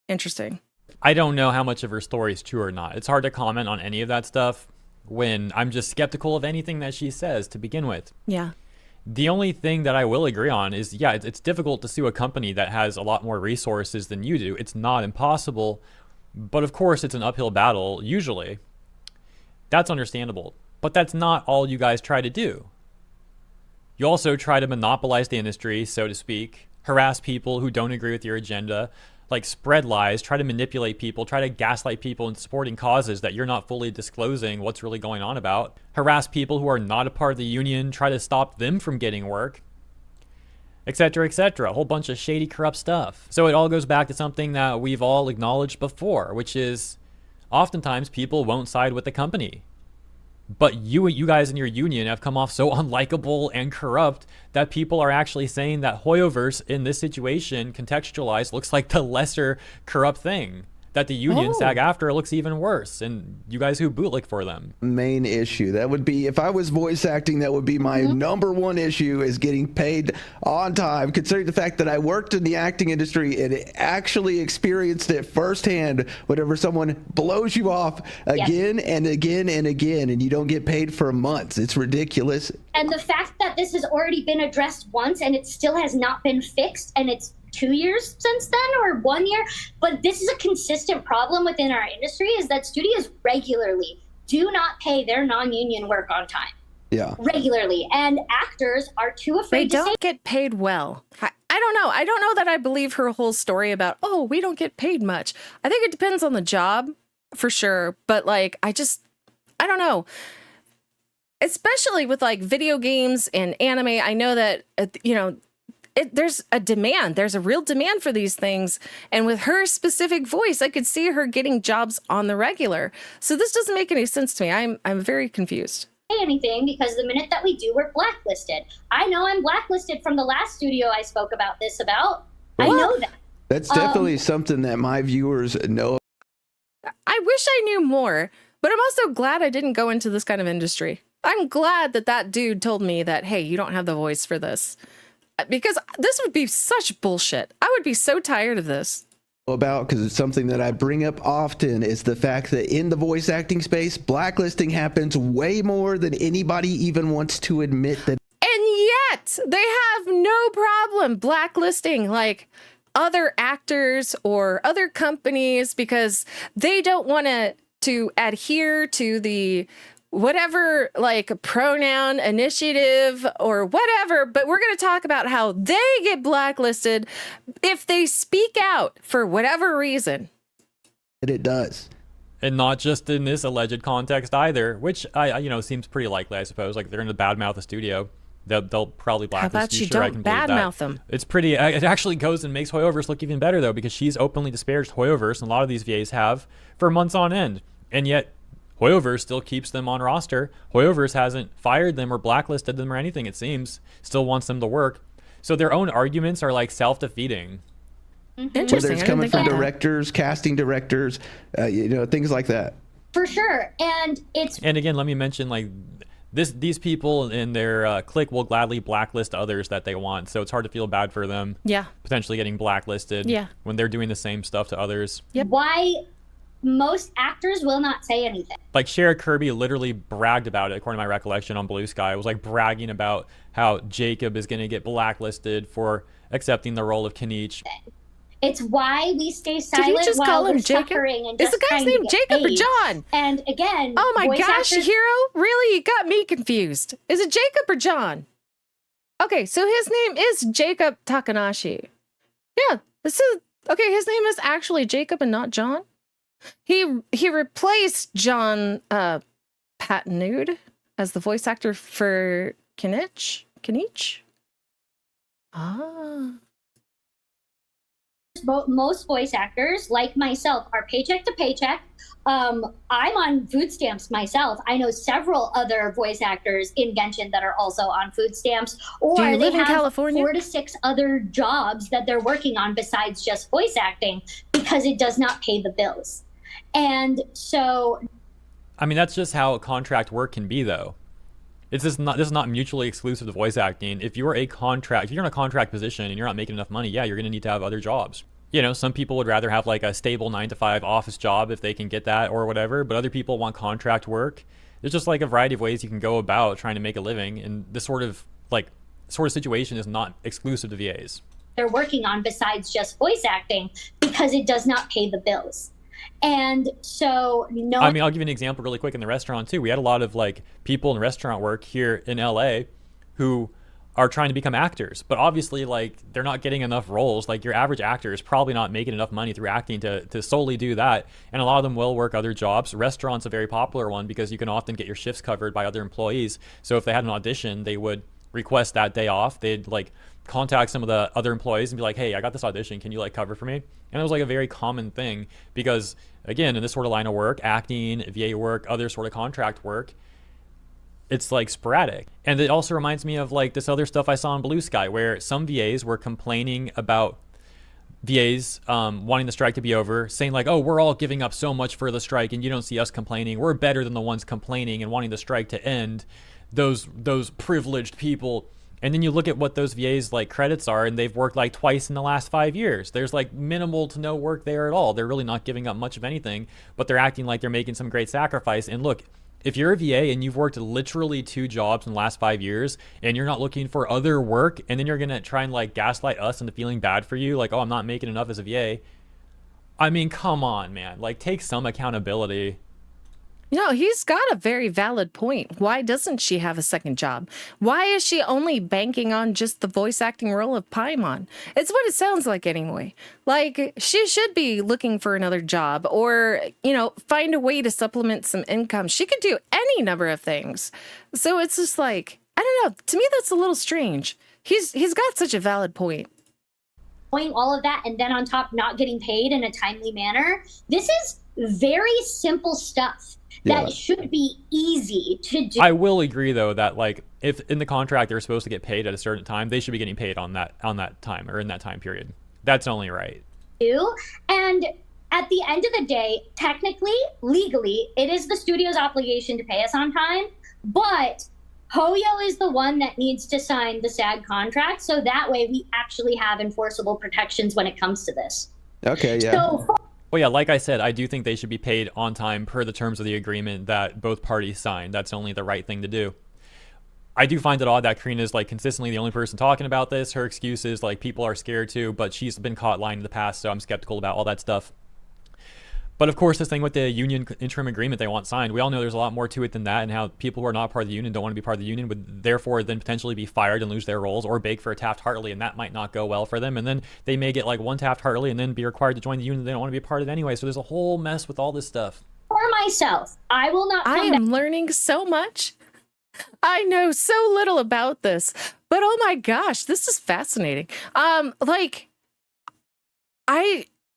interesting. I don't know how much of her story is true or not. It's hard to comment on any of that stuff when I'm just skeptical of anything that she says to begin with. Yeah. The only thing that I will agree on is, yeah, it's difficult to sue a company that has a lot more resources than you do. It's not impossible, but of course it's an uphill battle, usually. That's understandable, but that's not all you guys try to do. You also try to monopolize the industry, so to speak, harass people who don't agree with your agenda, like spread lies, try to manipulate people, try to gaslight people into supporting causes that you're not fully disclosing what's really going on about, harass people who are not a part of the union, try to stop them from getting work, etc., etc. A whole bunch of shady, corrupt stuff. So it all goes back to something that we've all acknowledged before, which is oftentimes people won't side with the company. But you guys in your union have come off so unlikable and corrupt that people are actually saying that Hoyoverse in this situation, contextualized, looks like the lesser corrupt thing. That the union, SAG-AFTRA, looks even worse, and you guys who bootlick for them. Main issue. That would be, if I was voice acting, that would be my number one issue, is getting paid on time, considering the fact that I worked in the acting industry and actually experienced it firsthand whenever someone blows you off again and again and again, and you don't get paid for months. It's ridiculous. And the fact that this has already been addressed once and it still has not been fixed, and it's 2 years since then or 1 year, but this is a consistent problem within our industry, is that studios regularly do not pay their non-union work on time. regularly, and actors are too afraid to say. They don't get paid well. I don't know. I don't know that I believe her whole story about, oh, we don't get paid much. I think it depends on the job for sure. But like, I don't know. Especially with like video games and anime, I know that, there's a demand. There's a real demand for these things. And with her specific voice, I could see her getting jobs on the regular. So this doesn't make any sense to me. I'm very confused. Anything, because the minute that we do, we're blacklisted. I know I'm blacklisted from the last studio I spoke about this about. I know that. That's definitely something that my viewers know. I wish I knew more, but I'm also glad I didn't go into this kind of industry. I'm glad that dude told me that, hey, you don't have the voice for this. Because this would be such bullshit. I would be so tired of this. About, because it's something that I bring up often, is the fact that in the voice acting space, blacklisting happens way more than anybody even wants to admit that. And yet they have no problem blacklisting like other actors or other companies because they don't want to adhere to the whatever like pronoun initiative or whatever, but we're going to talk about how they get blacklisted if they speak out for whatever reason. And it does. And not just in this alleged context either, which seems pretty likely, I suppose. Like, they're going to badmouth the studio. They'll probably blacklist. How about you don't badmouth them? It's pretty. It actually goes and makes Hoyoverse look even better though, because she's openly disparaged Hoyoverse, and a lot of these VAs have for months on end, and yet Hoyoverse still keeps them on roster. Hoyoverse hasn't fired them or blacklisted them or anything, it seems. Still wants them to work. So their own arguments are like self-defeating. Interesting. Whether it's coming from directors, casting directors, things like that. For sure. And again, let me mention, like, these people in their clique will gladly blacklist others that they want. So it's hard to feel bad for them. Yeah. Potentially getting blacklisted. Yeah. When they're doing the same stuff to others. Yep. Why most actors will not say anything. Like, Shara Kirby literally bragged about it, according to my recollection, on Blue Sky. It was like bragging about how Jacob is going to get blacklisted for accepting the role of Kinich. It's why we stay silent. Did you just while call him we're Jacob? suffering and Is just the guy's trying name to get Jacob paid. or John? And again, oh my gosh, actors... Hero, really? You got me confused. Is it Jacob or John? Okay, so his name is Jacob Takanashi. Yeah, his name is actually Jacob and not John. He replaced John Patneaude as the voice actor for Kinich. Ah. Most voice actors, like myself, are paycheck to paycheck. I'm on food stamps myself. I know several other voice actors in Genshin that are also on food stamps. Or do you live in have California? 4 to 6 other jobs that they're working on besides just voice acting because it does not pay the bills. And so, I mean, that's just how contract work can be, though. This is not mutually exclusive to voice acting. If you're in a contract position and you're not making enough money, yeah, you're going to need to have other jobs. Some people would rather have like a stable 9-to-5 office job if they can get that or whatever, but other people want contract work. There's just like a variety of ways you can go about trying to make a living, and this sort of situation is not exclusive to VAs. They're working on besides just voice acting because it does not pay the bills. And so, I mean, I'll give you an example really quick in the restaurant too. We had a lot of like people in restaurant work here in LA who are trying to become actors, but obviously like they're not getting enough roles. Like, your average actor is probably not making enough money through acting to solely do that. And a lot of them will work other jobs. Restaurant's a very popular one because you can often get your shifts covered by other employees. So if they had an audition, they would request that day off. They'd like contact some of the other employees and be like, hey, I got this audition, can you like cover for me? And it was like a very common thing because, again, in this sort of line of work, acting, VA work, other sort of contract work, it's like sporadic. And it also reminds me of like this other stuff I saw on Blue Sky where some VAs were complaining about VAs wanting the strike to be over, saying like, oh, we're all giving up so much for the strike and you don't see us complaining. We're better than the ones complaining and wanting the strike to end, those privileged people. And then you look at what those VAs like credits are, and they've worked like twice in the last 5 years. There's like minimal to no work there at all. They're really not giving up much of anything, but they're acting like they're making some great sacrifice. And look, if you're a VA and you've worked literally 2 jobs in the last 5 years and you're not looking for other work, and then you're going to try and like gaslight us into feeling bad for you, like, oh, I'm not making enough as a VA. I mean, come on, man, like take some accountability. No, he's got a very valid point. Why doesn't she have a second job? Why is she only banking on just the voice acting role of Paimon? It's what it sounds like anyway. Like, she should be looking for another job or, find a way to supplement some income. She could do any number of things. So it's just like, I don't know. To me, that's a little strange. He's got such a valid point. All of that, and then on top, not getting paid in a timely manner. This is very simple stuff. That should be easy to do. I will agree, though, that like if in the contract they're supposed to get paid at a certain time, they should be getting paid on that time or in that time period. That's only right. And at the end of the day, technically, legally, it is the studio's obligation to pay us on time. But Hoyo is the one that needs to sign the SAG contract, so that way we actually have enforceable protections when it comes to this. Okay, yeah. Well, yeah, like I said, I do think they should be paid on time per the terms of the agreement that both parties signed. That's only the right thing to do. I do find it odd that Karina is like consistently the only person talking about this. Her excuse is like people are scared too, but she's been caught lying in the past, so I'm skeptical about all that stuff. But of course, this thing with the union interim agreement they want signed, we all know there's a lot more to it than that, and how people who are not part of the union don't want to be part of the union would therefore then potentially be fired and lose their roles or beg for a Taft-Hartley, and that might not go well for them. And then they may get like one Taft-Hartley and then be required to join the union they don't want to be a part of it anyway. So there's a whole mess with all this stuff. For myself, I will not. I am learning so much. I know so little about this, but oh my gosh, this is fascinating.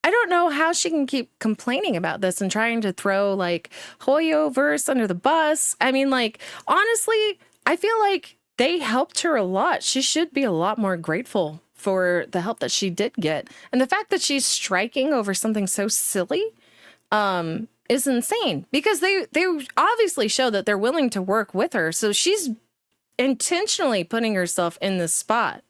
I don't know how she can keep complaining about this and trying to throw like Hoyoverse under the bus. I mean, like, honestly, I feel like they helped her a lot. She should be a lot more grateful for the help that she did get. And the fact that she's striking over something so silly is insane, because they obviously show that they're willing to work with her. So she's intentionally putting herself in this spot.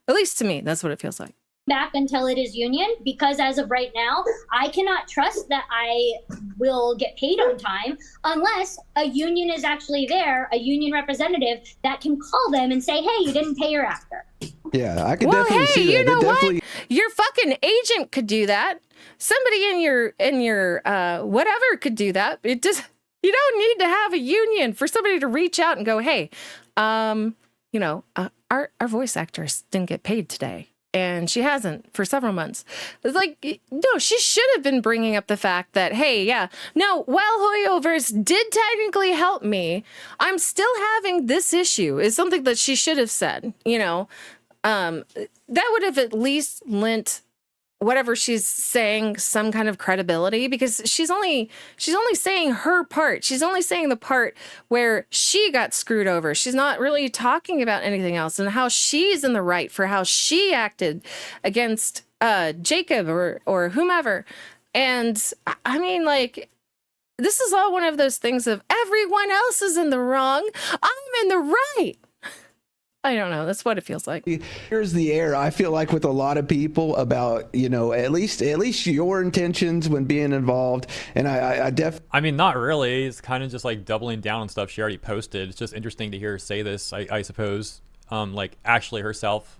At least to me, that's what it feels like. Back until it is union, because as of right now, I cannot trust that I will get paid on time unless a union is actually there, a union representative that can call them and say, hey, you didn't pay your actor. Yeah, I can definitely see that. You know what? Your fucking agent could do that. Somebody in your whatever could do that. It just, you don't need to have a union for somebody to reach out and go, hey, our voice actress didn't get paid today. And she hasn't for several months. It's like, no, she should have been bringing up the fact that, hey, while Hoyoverse did technically help me, I'm still having this issue, is something that she should have said, that would have at least lent whatever she's saying some kind of credibility, because she's only saying her part. She's only saying the part where she got screwed over. She's not really talking about anything else and how she's in the right for how she acted against Jacob or whomever. And I mean, like, this is all one of those things of everyone else is in the wrong, I'm in the right. I don't know. That's what it feels like. Here's the air, I feel like, with a lot of people about, at least your intentions when being involved. And I mean, not really. It's kind of just like doubling down on stuff she already posted. It's just interesting to hear her say this, I suppose, like actually herself,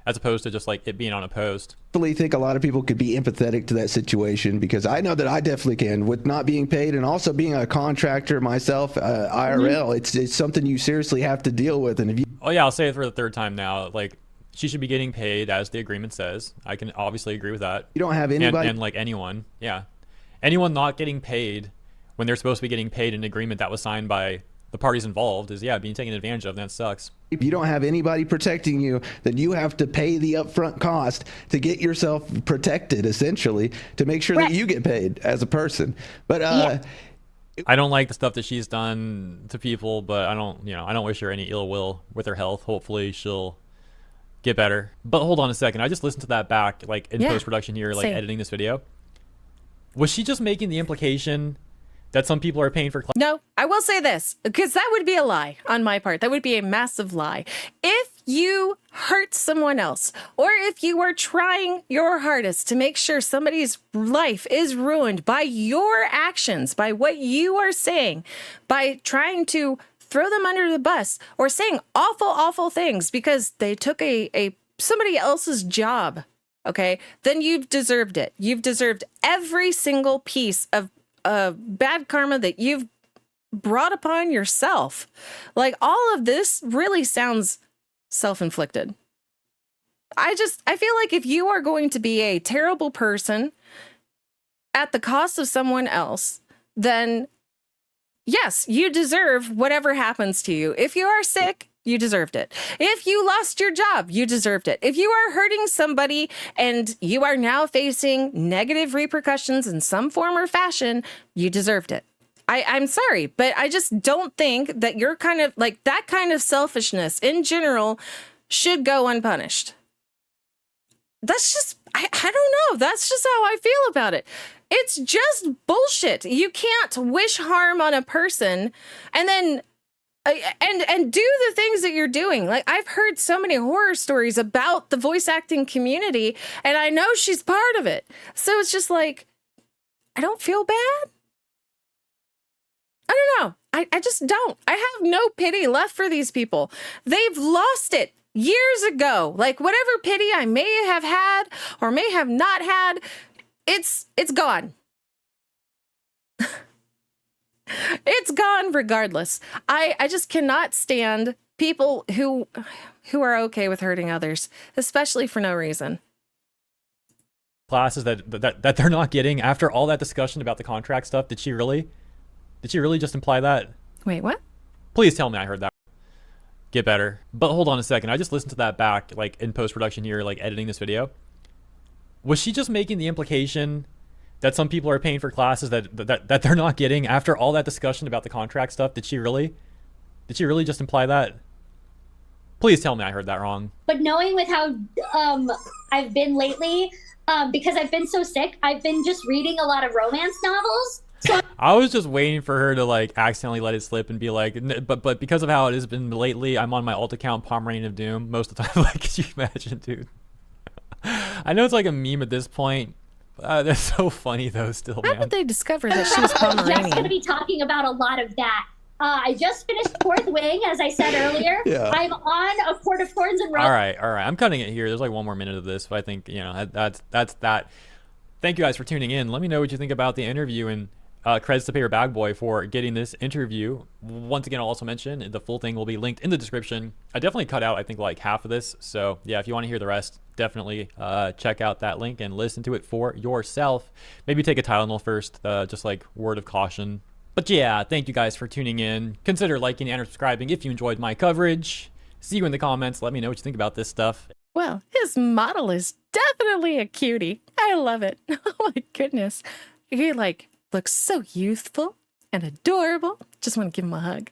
as opposed to just like it being on a post. I really think a lot of people could be empathetic to that situation, because I know that I definitely can, with not being paid and also being a contractor myself, IRL. It's something you seriously have to deal with. And if you I'll say it for the third time now. Like, she should be getting paid as the agreement says. I can obviously agree with that. You don't have anybody and like anyone not getting paid when they're supposed to be getting paid in an agreement that was signed by the parties involved is being taken advantage of, and that sucks. If you don't have anybody protecting you, then you have to pay the upfront cost to get yourself protected, essentially, to make sure that you get paid as a person. But I don't like the stuff that she's done to people, but I don't wish her any ill will with her health. Hopefully she'll get better. But hold on a second. I just listened to that back, like in post-production here, like editing this video. Was she just making the implication that some people are paying for No, I will say this, because that would be a lie on my part. That would be a massive lie. If you hurt someone else, or if you are trying your hardest to make sure somebody's life is ruined by your actions, by what you are saying, by trying to throw them under the bus or saying awful, awful things because they took somebody else's job, okay, then you've deserved it. You've deserved every single piece of bad karma that you've brought upon yourself. Like, all of this really sounds self-inflicted. I feel like if you are going to be a terrible person at the cost of someone else, then yes, you deserve whatever happens to you. If you are sick, you deserved it. If you lost your job, you deserved it. If you are hurting somebody and you are now facing negative repercussions in some form or fashion, you deserved it. I'm sorry, but I just don't think that you're kind of like that kind of selfishness in general should go unpunished. That's just, I don't know. That's just how I feel about it. It's just bullshit. You can't wish harm on a person and then and do the things that you're doing. Like, I've heard so many horror stories about the voice acting community, and I know she's part of it. So it's just like, I don't feel bad. I don't know. I just don't. I have no pity left for these people. They've lost it years ago. Like, whatever pity I may have had or may have not had, it's gone. It's gone regardless. I just cannot stand people who are okay with hurting others, especially for no reason. Classes that they're not getting after all that discussion about the contract stuff. Did she really just imply that? Wait, what? Please tell me I heard that. Get better. But hold on a second. I just listened to that back, like in post-production here, like editing this video. Was she just making the implication that some people are paying for classes that they're not getting after all that discussion about the contract stuff? Did she really just imply that? Please tell me I heard that wrong. But knowing with how I've been lately, because I've been so sick, I've been just reading a lot of romance novels. So I was just waiting for her to like accidentally let it slip and be like, but because of how it has been lately, I'm on my alt account Pomeranian of Doom most of the time. Like, could you imagine, dude? I know it's like a meme at this point. That's so funny though, still, man. How did they discover that she was Pomeranian? I'm just going to be talking about a lot of that. I just finished Fourth Wing, as I said earlier. Yeah. I'm on A Court of Thorns and Roses. All right. I'm cutting it here. There's like one more minute of this, but I think, you know, that's that. Thank you guys for tuning in. Let me know what you think about the interview, and credits to Paper Bag Boy for getting this interview. Once again, I'll also mention the full thing will be linked in the description. I definitely cut out, I think, like half of this. So yeah, if you want to hear the rest, definitely check out that link and listen to it for yourself. Maybe take a Tylenol first, just like word of caution. But yeah, thank you guys for tuning in. Consider liking and subscribing if you enjoyed my coverage. See you in the comments. Let me know what you think about this stuff. Well, his model is definitely a cutie. I love it. Oh my goodness. He like looks so youthful and adorable. Just want to give him a hug.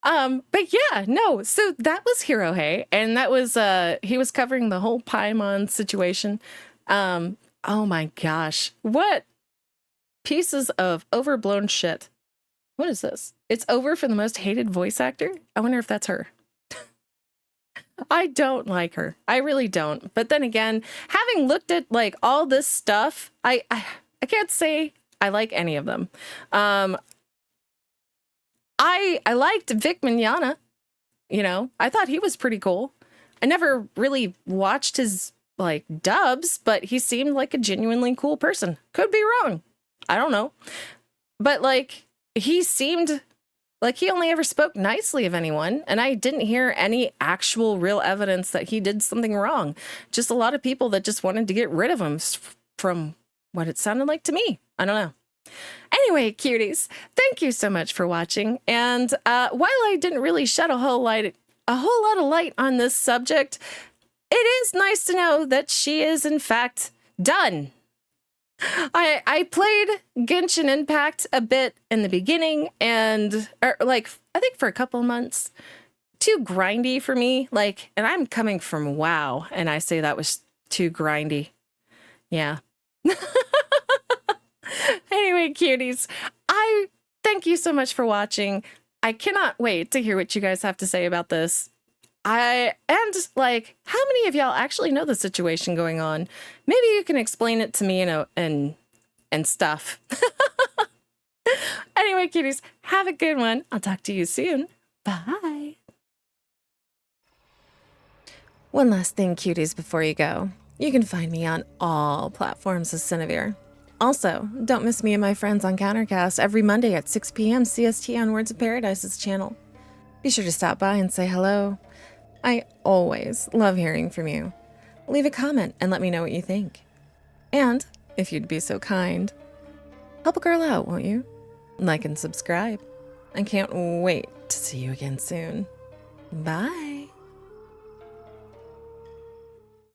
But yeah, no, so that was Hirohei, and that was he was covering the whole Paimon situation. Oh my gosh, what pieces of overblown shit. What is this? It's over for the most hated voice actor. I wonder if that's her. I don't like her. I really don't. But then again, having looked at like all this stuff, I can't say I like any of them. I liked Vic Mignogna. You know, I thought he was pretty cool. I never really watched his like dubs, but he seemed like a genuinely cool person. Could be wrong. I don't know. But like, he seemed like he only ever spoke nicely of anyone, and I didn't hear any actual real evidence that he did something wrong. Just a lot of people that just wanted to get rid of him from what it sounded like to me. I don't know. Anyway, cuties, thank you so much for watching. And while I didn't really shed a whole lot of light on this subject, it is nice to know that she is in fact done. I played Genshin Impact a bit in the beginning, and I think for a couple months. Too grindy for me, like, and I'm coming from WoW, and I say that was too grindy. Yeah. Anyway, cuties, I thank you so much for watching. I cannot wait to hear what you guys have to say about this. And like, how many of y'all actually know the situation going on? Maybe you can explain it to me, you know, and stuff. Anyway, cuties, have a good one. I'll talk to you soon. Bye. One last thing, cuties, before you go. You can find me on all platforms as Siniviere. Also, don't miss me and my friends on Countercast every Monday at 6 p.m. CST on Words of Paradise's channel. Be sure to stop by and say hello. I always love hearing from you. Leave a comment and let me know what you think. And, if you'd be so kind, help a girl out, won't you? Like and subscribe. I can't wait to see you again soon. Bye.